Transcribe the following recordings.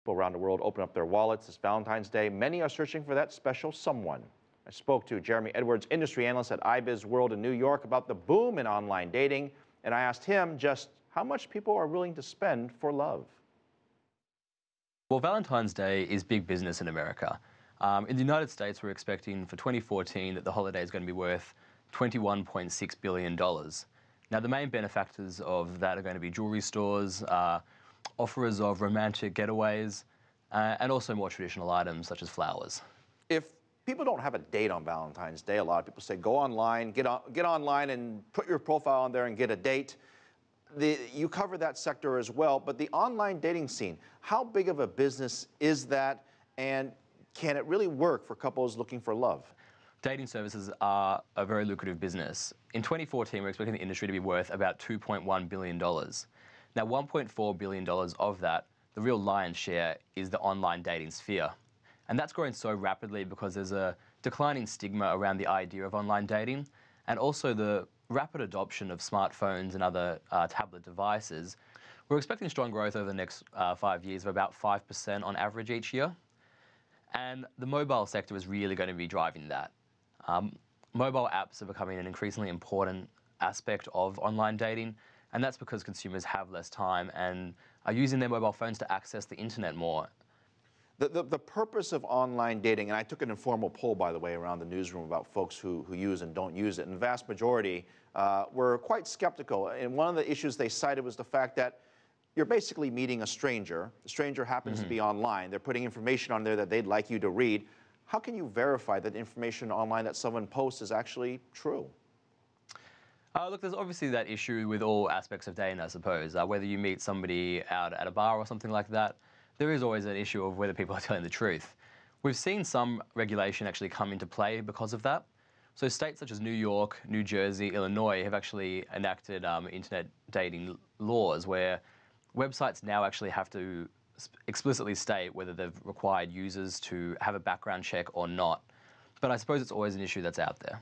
People around the world open up their wallets this Valentine's Day. Many are searching for that special someone. I spoke to Jeremy Edwards, industry analyst at IBISWorld in New York, about the boom in online dating, and I asked him just how much people are willing to spend for love. Well, Valentine's Day is big business in America. In the United States, we're expecting for 2014 that the holiday is going to be worth $21.6 billion. Now, the main benefactors of that are going to be jewelry stores, offerers of romantic getaways, and also more traditional items such as flowers. If people don't have a date on Valentine's Day, a lot of people say go online, get online and put your profile on there and get a date. You cover that sector as well, but the online dating scene, how big of a business is that, and can it really work for couples looking for love? Dating services are a very lucrative business. In 2014, we're expecting the industry to be worth about $2.1 billion. Now, $1.4 billion of that, the real lion's share, is the online dating sphere. And that's growing so rapidly because there's a declining stigma around the idea of online dating, and also the rapid adoption of smartphones and other tablet devices. We're expecting strong growth over the next 5 years of about 5% on average each year. And the mobile sector is really going to be driving that. Mobile apps are becoming an increasingly important aspect of online dating, and that's because consumers have less time and are using their mobile phones to access the internet more. The purpose of online dating, and I took an informal poll, by the way, around the newsroom about folks who use and don't use it, and the vast majority were quite skeptical. And one of the issues they cited was the fact that you're basically meeting a stranger. The stranger happens to be online. They're putting information on there that they'd like you to read. How can you verify that information online that someone posts is actually true? Look, there's obviously that issue with all aspects of dating, I suppose. Whether you meet somebody out at a bar or something like that, there is always an issue of whether people are telling the truth. We've seen some regulation actually come into play because of that. So states such as New York, New Jersey, Illinois have actually enacted internet dating laws where websites now actually have to explicitly state whether they've required users to have a background check or not. But I suppose it's always an issue that's out there.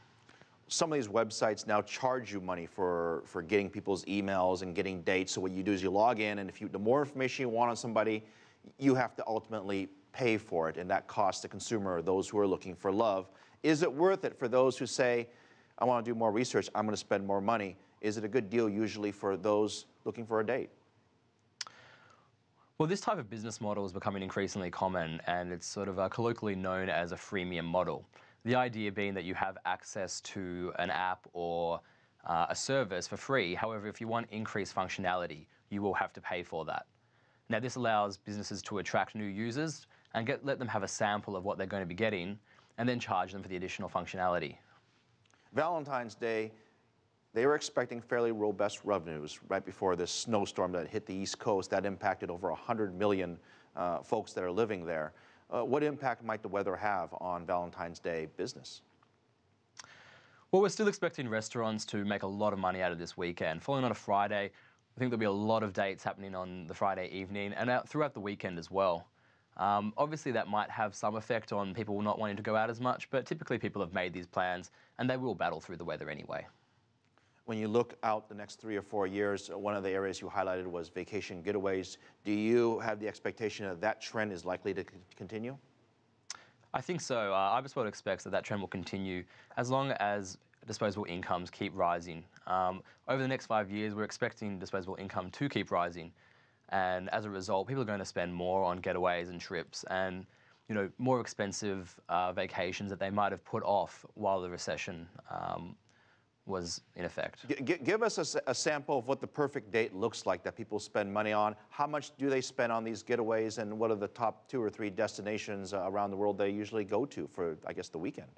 Some of these websites now charge you money for getting people's emails and getting dates. So what you do is you log in, and the more information you want on somebody, you have to ultimately pay for it, and that costs the consumer or those who are looking for love. Is it worth it for those who say, I want to do more research, I'm going to spend more money? Is it a good deal usually for those looking for a date? Well, this type of business model is becoming increasingly common, and it's sort of colloquially known as a freemium model. The idea being that you have access to an app or a service for free. However, if you want increased functionality, you will have to pay for that. Now, this allows businesses to attract new users and let them have a sample of what they're going to be getting, and then charge them for the additional functionality. Valentine's Day, they were expecting fairly robust revenues right before this snowstorm that hit the East Coast. That impacted over 100 million folks that are living there. What impact might the weather have on Valentine's Day business? Well, we're still expecting restaurants to make a lot of money out of this weekend. Falling on a Friday, I think there'll be a lot of dates happening on the Friday evening and throughout the weekend as well. Obviously, that might have some effect on people not wanting to go out as much, but typically people have made these plans and they will battle through the weather anyway. When you look out the next 3 or 4 years, one of the areas you highlighted was vacation getaways. Do you have the expectation that that trend is likely to continue? I think so. IBISWorld expects that trend will continue as long as disposable incomes keep rising. Over the next 5 years, we're expecting disposable income to keep rising. And as a result, people are going to spend more on getaways and trips and, more expensive vacations that they might have put off while the recession was in effect. Give us a sample of what the perfect date looks like that people spend money on. How much do they spend on these getaways, and what are the top 2 or 3 destinations around the world they usually go to for, I guess, the weekend?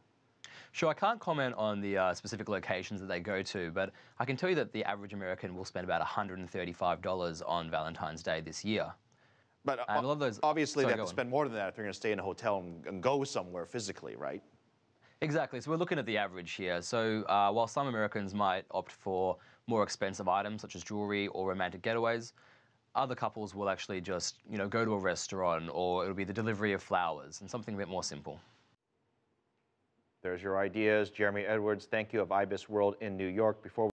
Sure, I can't comment on the specific locations that they go to, but I can tell you that the average American will spend about $135 on Valentine's Day this year. But and a lot of those, obviously they have to spend more than that if they're going to stay in a hotel and go somewhere physically, right? Exactly. So we're looking at the average here. So while some Americans might opt for more expensive items such as jewelry or romantic getaways, other couples will actually just, go to a restaurant, or it'll be the delivery of flowers and something a bit more simple. There's your ideas. Jeremy Edwards, thank you, of IBISWorld in New York. Before